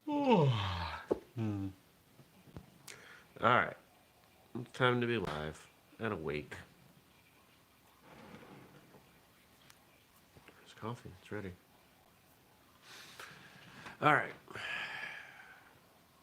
Oh. All right. It's time to be live and awake. There's coffee. It's ready. All right.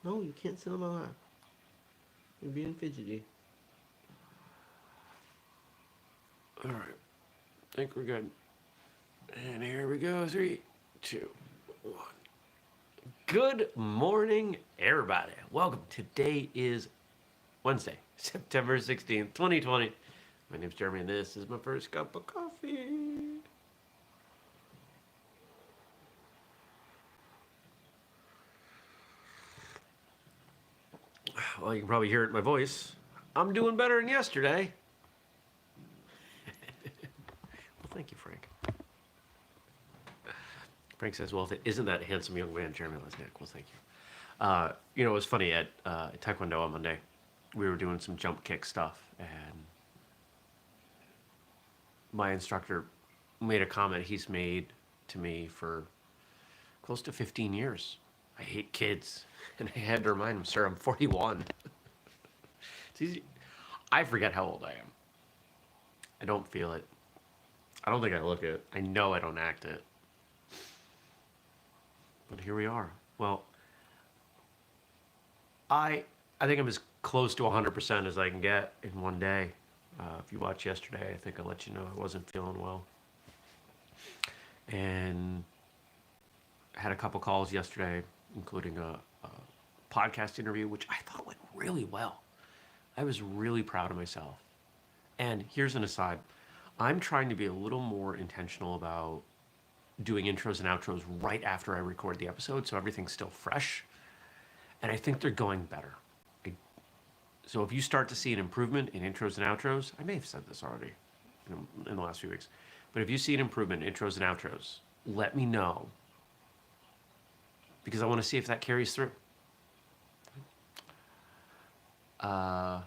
No, you can't sit on my lap. You're being fidgety. All right. I think we're good. And here we go. 3, 2, 1. Good morning, everybody. Welcome. Today is Wednesday, September 16th, 2020. My name's Jeremy, and this is my first cup of coffee. Well, you can probably hear it in my voice. I'm doing better than yesterday. Well, thank you, Frank. Frank says, well, if it isn't that handsome young man, Jeremy Lesniak, well, thank you. It was funny at Taekwondo on Monday. We were doing some jump kick stuff, and my instructor made a comment he's made to me for close to 15 years. I hate kids. And I had to remind him, sir, I'm 41. It's easy. I forget how old I am. I don't feel it. I don't think I look it. I know I don't act it. But here we are. Well, I think I'm as close to 100% as I can get in one day. If you watched yesterday, I think I let you know I wasn't feeling well. And I had a couple calls yesterday, including a podcast interview, which I thought went really well. I was really proud of myself. And here's an aside. I'm trying to be a little more intentional about doing intros and outros right after I record the episode, so everything's still fresh. And I think they're going better. So if you start to see an improvement in intros and outros, I may have said this already in the last few weeks, but if you see an improvement in intros and outros, let me know, because I want to see if that carries through. The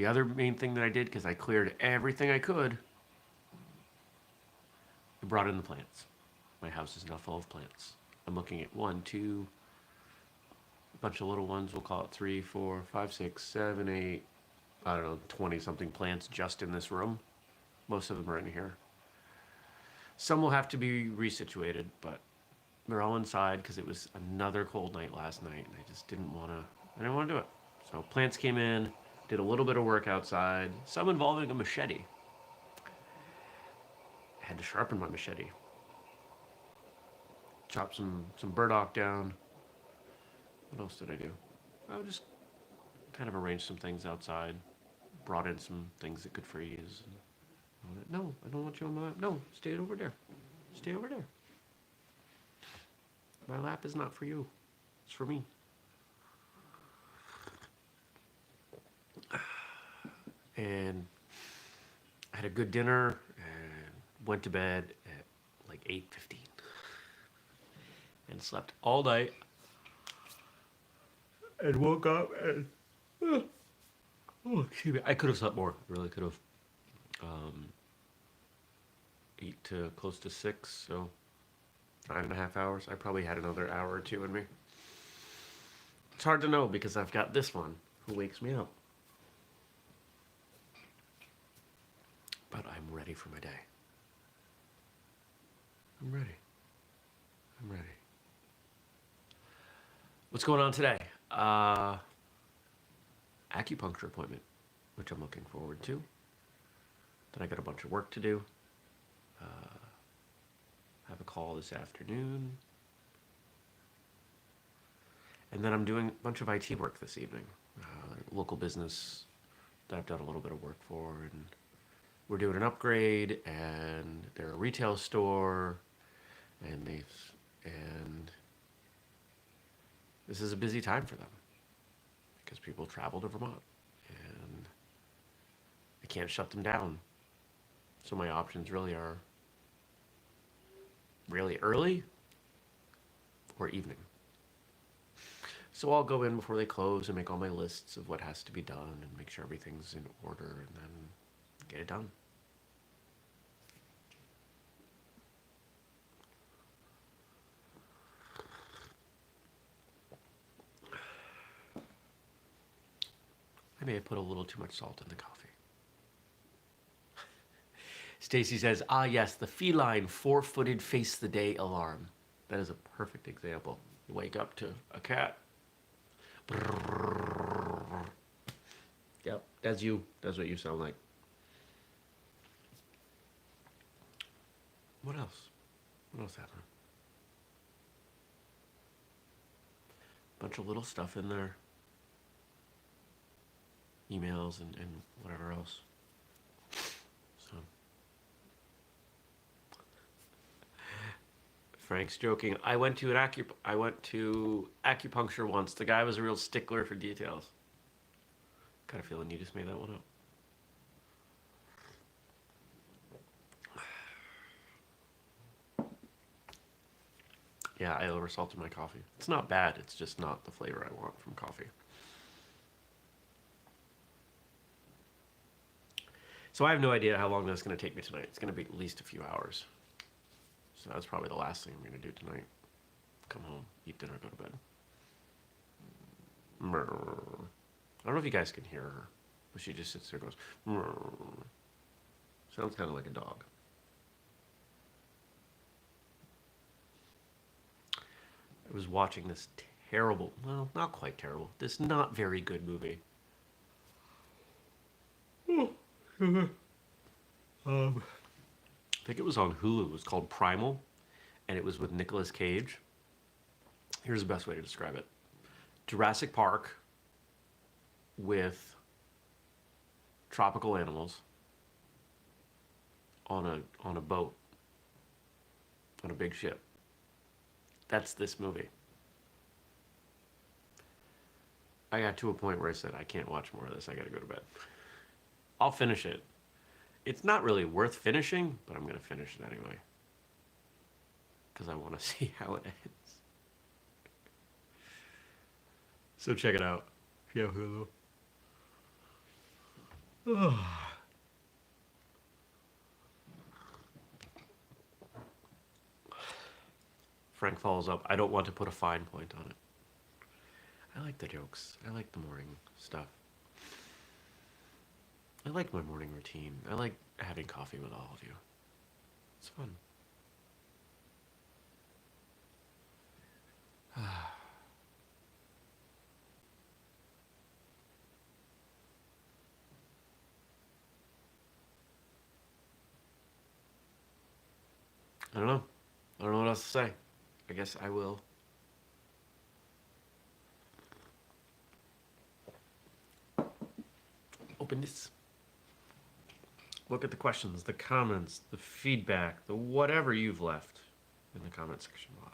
other main thing that I did, because I cleared everything I could, I brought in the plants. My house is now full of plants. I'm looking at 1, 2, a bunch of little ones. We'll call it 3, 4, 5, 6, 7, 8, I don't know, 20 something plants just in this room. Most of them are in here. Some will have to be resituated, but they're all inside because it was another cold night last night, and I just didn't want to do it. So plants came in, did a little bit of work outside, some involving a machete. I had to sharpen my machete. Chop some burdock down. What else did I do? I just kind of arranged some things outside. Brought in some things that could freeze. No, I don't want you on my lap. No, stay over there. Stay over there. My lap is not for you. It's for me. And I had a good dinner and went to bed at like 8:15 and slept all night and woke up and excuse me, I could have slept more. Really could have. 8 to close to 6, so 9.5 hours. I probably had another hour or two in me. It's hard to know because I've got this one who wakes me up. But I'm ready for my day. I'm ready. I'm ready. What's going on today? Acupuncture appointment, which I'm looking forward to. Then I got a bunch of work to do. Have a call this afternoon. And then I'm doing a bunch of IT work this evening. Local business that I've done a little bit of work for, and we're doing an upgrade, and they're a retail store, and this is a busy time for them because people travel to Vermont, and I can't shut them down. So my options really are really early or evening. So I'll go in before they close and make all my lists of what has to be done and make sure everything's in order and then get it done. I may have put a little too much salt in the coffee. Stacy says, ah, yes, the feline four-footed face the day alarm. That is a perfect example. You wake up to a cat. Yep, that's you. That's what you sound like. What else? What else happened? Bunch of little stuff in there. Emails and whatever else. So Frank's joking. I went to acupuncture once. The guy was a real stickler for details. Got a feeling you just made that one up. Yeah, I oversalted my coffee. It's not bad. It's just not the flavor I want from coffee. So I have no idea how long that's going to take me tonight. It's going to be at least a few hours. So that's probably the last thing I'm going to do tonight. Come home, eat dinner, go to bed. I don't know if you guys can hear her, but she just sits there and goes. Sounds kind of like a dog. I was watching this terrible, well, not quite terrible, this not very good movie. I think it was on Hulu. It was called Primal, and it was with Nicolas Cage. Here's the best way to describe it. Jurassic Park with tropical animals on a boat, on a big ship. That's this movie. I got to a point where I said, I can't watch more of this. I gotta go to bed. I'll finish it. It's not really worth finishing, but I'm gonna finish it anyway. Because I want to see how it ends. So check it out. If you have Hulu. Frank follows up. I don't want to put a fine point on it. I like the jokes. I like the morning stuff. I like my morning routine. I like having coffee with all of you. It's fun. I don't know. I don't know what else to say. I guess I will. Open this. Look at the questions, the comments, the feedback, the whatever you've left in the comment section below.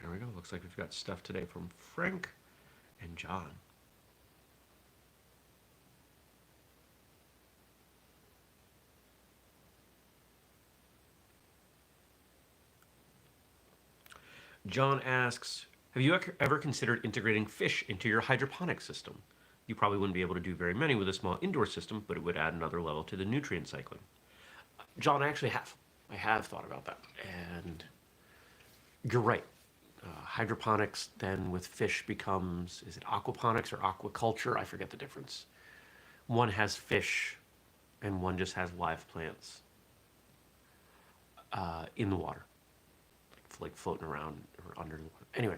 There we go. Looks like we've got stuff today from Frank and John. John asks, have you ever considered integrating fish into your hydroponic system? You probably wouldn't be able to do very many with a small indoor system, but it would add another level to the nutrient cycling. John, I actually have. I have thought about that. And you're right. Hydroponics then with fish becomes, is it aquaponics or aquaculture? I forget the difference. One has fish and one just has live plants in the water, like floating around or under the water. Anyway,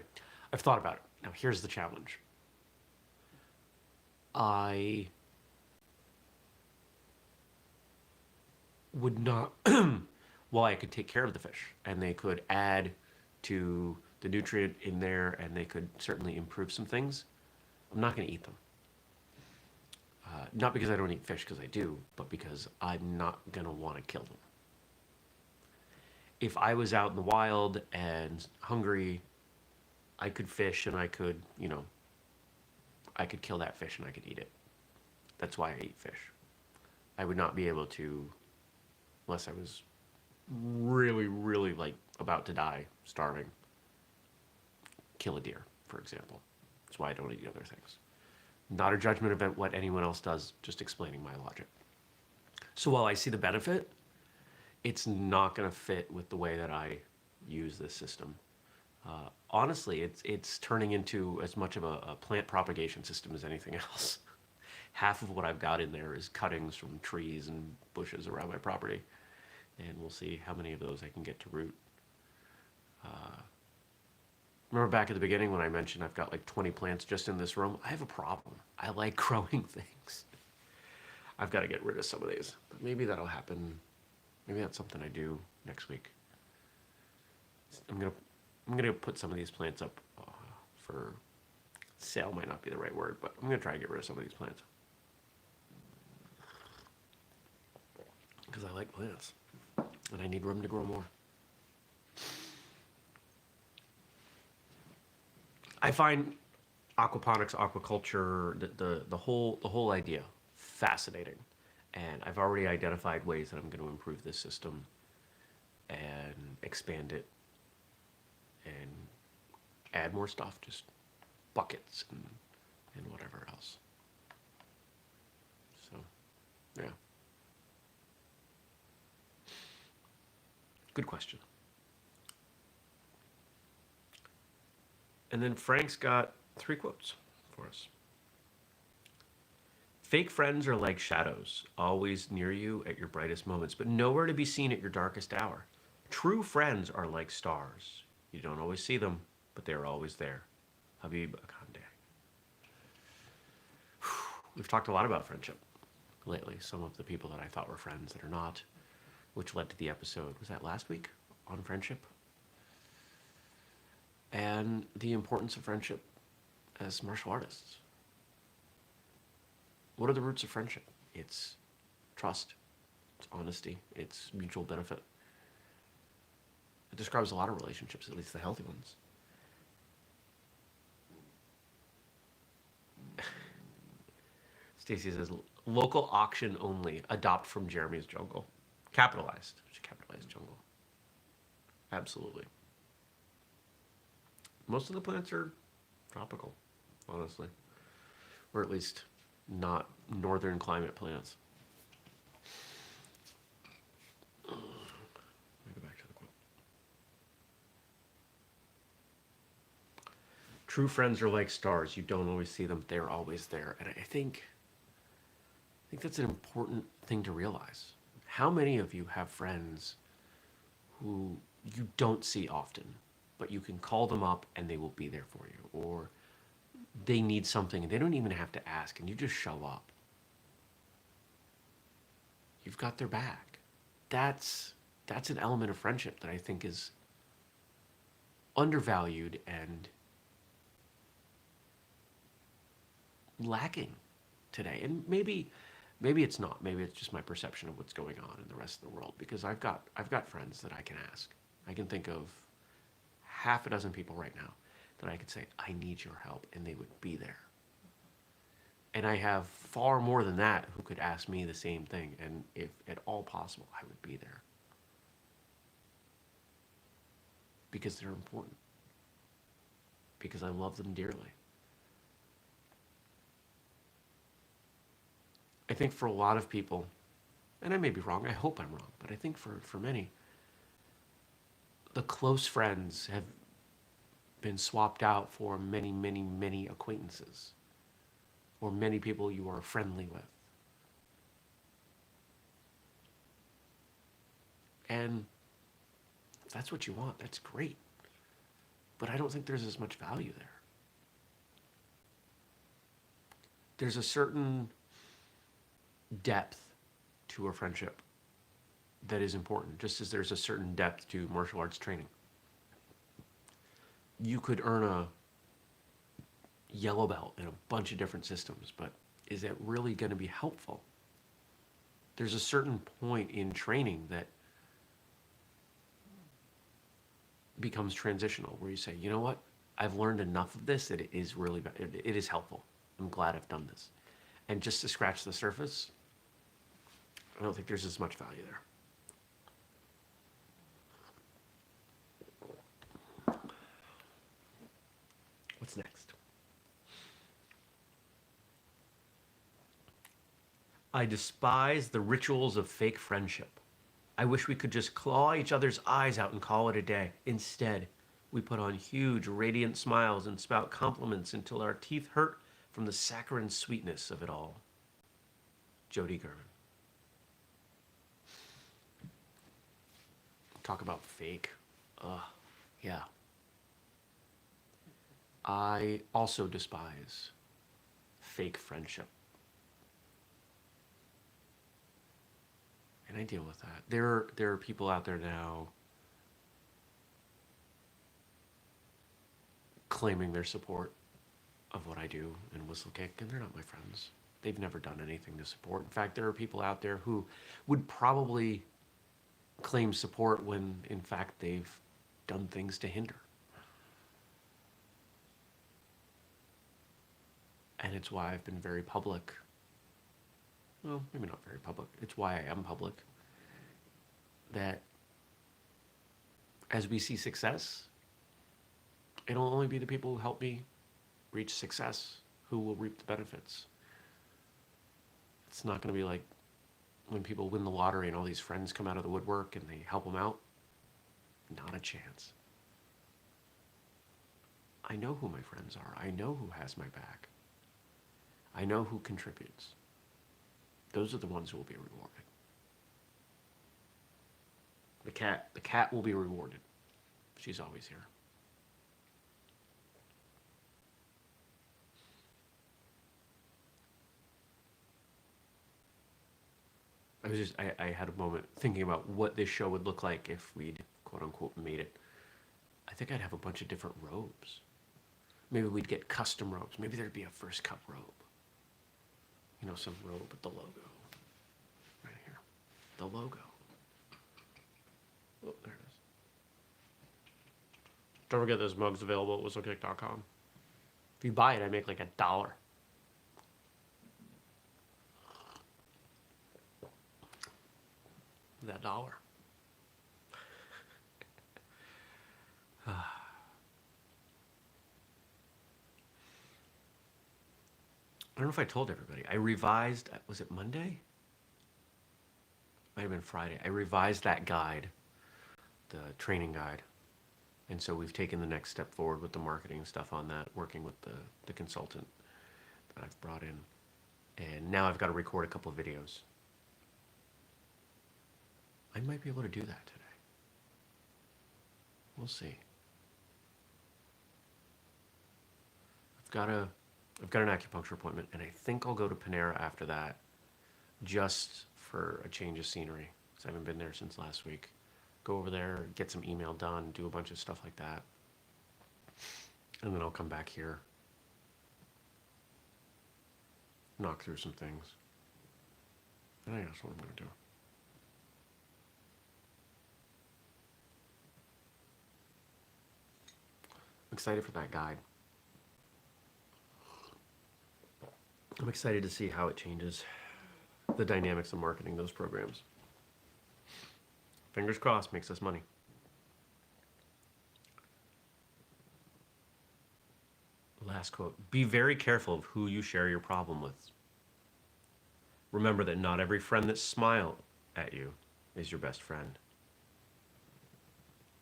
I've thought about it. Now here's the challenge. I would not, well, I could take care of the fish and they could add to the nutrient in there and they could certainly improve some things. I'm not going to eat them. Not because I don't eat fish, because I do, but because I'm not going to want to kill them. If I was out in the wild and hungry, I could fish and I could, I could kill that fish and I could eat it. That's why I eat fish. I would not be able to, unless I was really, really like about to die, starving, kill a deer, for example. That's why I don't eat other things. Not a judgment about what anyone else does, just explaining my logic. So while I see the benefit, it's not going to fit with the way that I use this system. Honestly, it's turning into as much of a plant propagation system as anything else. Half of what I've got in there is cuttings from trees and bushes around my property, and we'll see how many of those I can get to root. Remember back at the beginning when I mentioned I've got like 20 plants just in this room? I have a problem. I like growing things. I've got to get rid of some of these. But maybe that'll happen. Maybe that's something I do next week. I'm gonna put some of these plants up for sale. Might not be the right word, but I'm gonna try to get rid of some of these plants because I like plants and I need room to grow more. I find aquaponics, aquaculture, the whole idea fascinating, and I've already identified ways that I'm going to improve this system and expand it and add more stuff, just buckets and whatever else. So, yeah. Good question. And then Frank's got 3 quotes for us. Fake friends are like shadows, always near you at your brightest moments, but nowhere to be seen at your darkest hour. True friends are like stars. You don't always see them, but they are always there. Habeeb Akande. We've talked a lot about friendship lately. Some of the people that I thought were friends that are not, which led to the episode, was that last week, on friendship? And the importance of friendship as martial artists. What are the roots of friendship? It's trust, it's honesty, it's mutual benefit. It describes a lot of relationships, at least the healthy ones. Stacy says, local auction only, adopt from Jeremy's jungle. Capitalized. Capitalized jungle. Absolutely. Most of the plants are tropical, honestly. Or at least not northern climate plants. Let me go back to the quote. True friends are like stars. You don't always see them. They're always there. And I think that's an important thing to realize. How many of you have friends who you don't see often, but you can call them up and they will be there for you? Or they need something and they don't even have to ask and you just show up. You've got their back. That's an element of friendship that I think is undervalued and lacking today. And maybe it's not. Maybe it's just my perception of what's going on in the rest of the world, because I've got friends that I can ask. I can think of half a dozen people right now that I could say, I need your help, and they would be there. And I have far more than that who could ask me the same thing, and if at all possible, I would be there. Because they're important. Because I love them dearly. I think for a lot of people, and I may be wrong, I hope I'm wrong, but I think for many, the close friends have been swapped out for many, many, many acquaintances, or many people you are friendly with. And if that's what you want, that's great. But I don't think there's as much value there. There's a certain depth to a friendship that is important, just as there's a certain depth to martial arts training. You could earn a yellow belt in a bunch of different systems, but is it really going to be helpful? There's a certain point in training that becomes transitional, where you say, you know what, I've learned enough of this that it is really, it is helpful. I'm glad I've done this. And just to scratch the surface, I don't think there's as much value there. What's next? I despise the rituals of fake friendship. I wish we could just claw each other's eyes out and call it a day. Instead, we put on huge, radiant smiles and spout compliments until our teeth hurt from the saccharine sweetness of it all. Jody Gehrman. Talk about fake. Ugh, yeah. I also despise fake friendship. And I deal with that. There are people out there now claiming their support of what I do in whistlekick, and they're not my friends. They've never done anything to support. In fact, there are people out there who would probably claim support when, in fact, they've done things to hinder. And it's why I've been very public. Well, maybe not very public. It's why I am public. That as we see success, it'll only be the people who help me reach success who will reap the benefits. It's not going to be like when people win the lottery and all these friends come out of the woodwork and they help them out. Not a chance. I know who my friends are. I know who has my back. I know who contributes. Those are the ones who will be rewarded. The cat will be rewarded. She's always here. I had a moment thinking about what this show would look like if we'd quote unquote made it. I think I'd have a bunch of different robes. Maybe we'd get custom robes. Maybe there'd be a first cut robe. You know, some robe with the logo. Right here. The logo. Oh, there it is. Don't forget this mug's available at whistlekick.com. If you buy it, I make like $1. That dollar. I don't know if I told everybody. I revised, was it Monday? Might have been Friday. I revised that guide, the training guide. And so we've taken the next step forward with the marketing stuff on that, working with the consultant that I've brought in. And now I've got to record a couple of videos. I might be able to do that today. We'll see. I've got an acupuncture appointment, and I think I'll go to Panera after that, just for a change of scenery, because I haven't been there since last week. Go over there, get some email done, do a bunch of stuff like that, and then I'll come back here, knock through some things. I think that's what I'm going to do. I'm excited for that guide. I'm excited to see how it changes the dynamics of marketing those programs. Fingers crossed, makes us money. Last quote. Be very careful of who you share your problem with. Remember that not every friend that smiles at you is your best friend.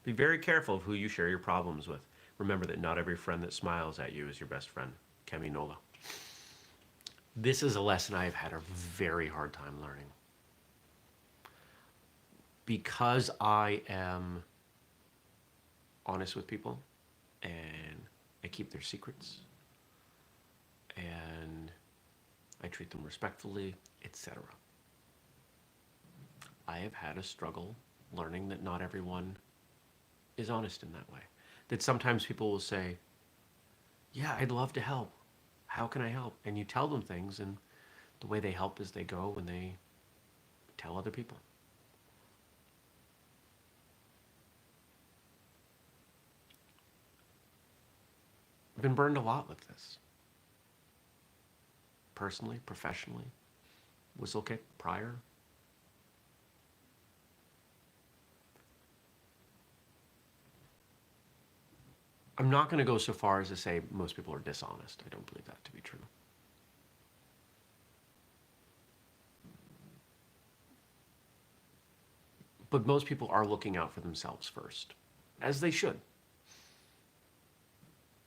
Be very careful of who you share your problems with. Remember that not every friend that smiles at you is your best friend. Kemmy Nola. This is a lesson I've had a very hard time learning. Because I am honest with people and I keep their secrets and I treat them respectfully, etc. I have had a struggle learning that not everyone is honest in that way. That sometimes people will say, yeah, I'd love to help. How can I help? And you tell them things, and the way they help is they go and they tell other people. I've been burned a lot with this. Personally, professionally, whistlekick prior. I'm not going to go so far as to say most people are dishonest. I don't believe that to be true. But most people are looking out for themselves first, as they should.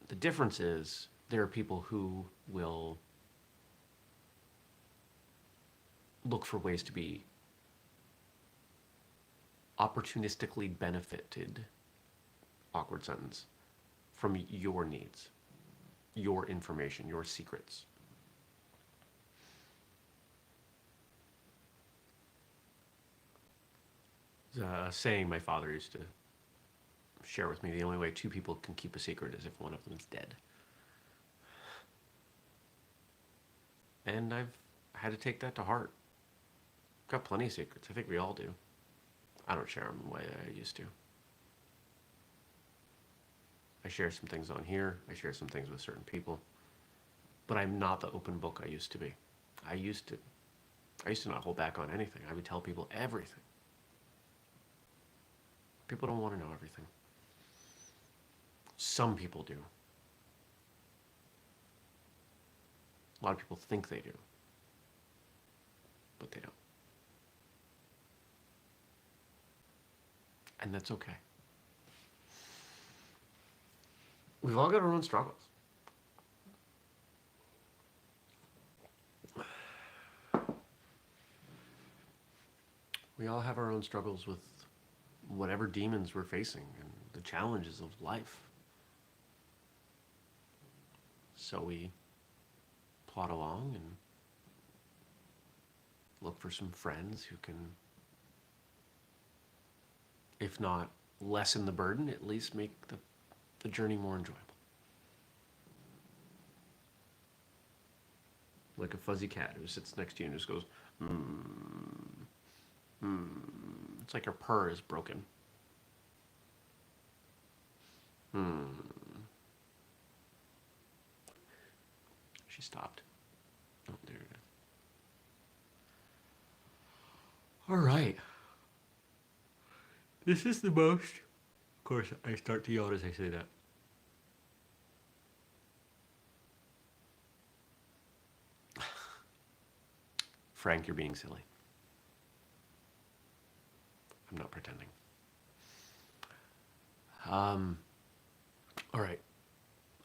The difference is there are people who will look for ways to be opportunistically benefited, awkward sentence, from your needs, your information, your secrets. A saying my father used to share with me: the only way two people can keep a secret is if one of them's dead. And I've had to take that to heart. Got plenty of secrets. I think we all do. I don't share them the way I used to. I share some things on here. I share some things with certain people. But I'm not the open book I used to be. I used to not hold back on anything. I would tell people everything. People don't want to know everything. Some people do. A lot of people think they do, but they don't. And that's okay. We've all got our own struggles. We all have our own struggles with whatever demons we're facing and the challenges of life. So we plod along and look for some friends who can, if not lessen the burden, at least make the journey more enjoyable. Like a fuzzy cat who sits next to you and just goes, It's like her purr is broken. She stopped. Oh, there it is. All right. This is the most. Of course, I start to yawn as I say that. Frank, you're being silly. I'm not pretending. All right.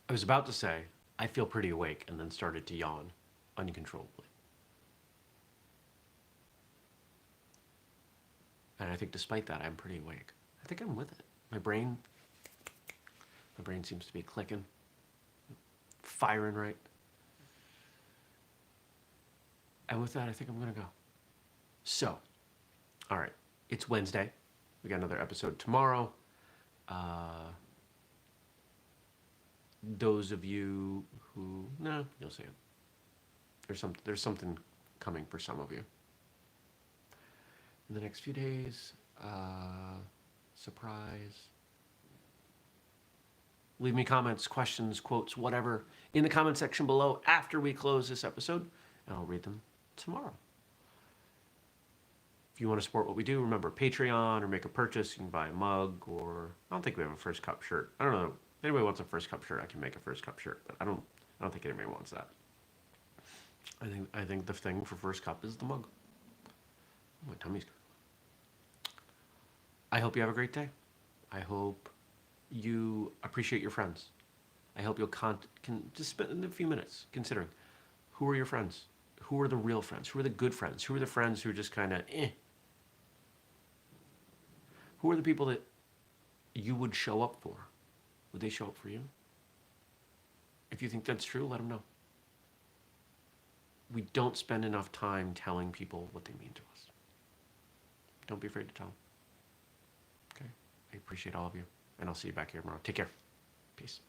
I was about to say, I feel pretty awake, and then started to yawn uncontrollably. And I think despite that, I'm pretty awake. I think I'm with it. My brain seems to be clicking, firing right. And with that, I think I'm going to go. So, all right. It's Wednesday. We got another episode tomorrow. Those of you who, no, you'll see it. There's something coming for some of you. In the next few days, surprise. Leave me comments, questions, quotes, whatever, in the comment section below after we close this episode, and I'll read them tomorrow. If you want to support what we do, remember Patreon, or make a purchase. You can buy a mug, or I don't think we have a First Cup shirt. I don't know. If anybody wants a First Cup shirt, I can make a First Cup shirt, but I don't think anybody wants that. I think the thing for First Cup is the mug. My tummy's good. I hope you have a great day. I hope you appreciate your friends. I hope you'll can just spend a few minutes considering who are your friends, who are the real friends, who are the good friends, who are the friends who are just kind of Who are the people that you would show up for? Would they show up for you? If you think that's true, let them know. We don't spend enough time telling people what they mean to us. Don't be afraid to tell them. Okay? I appreciate all of you, and I'll see you back here tomorrow. Take care. Peace.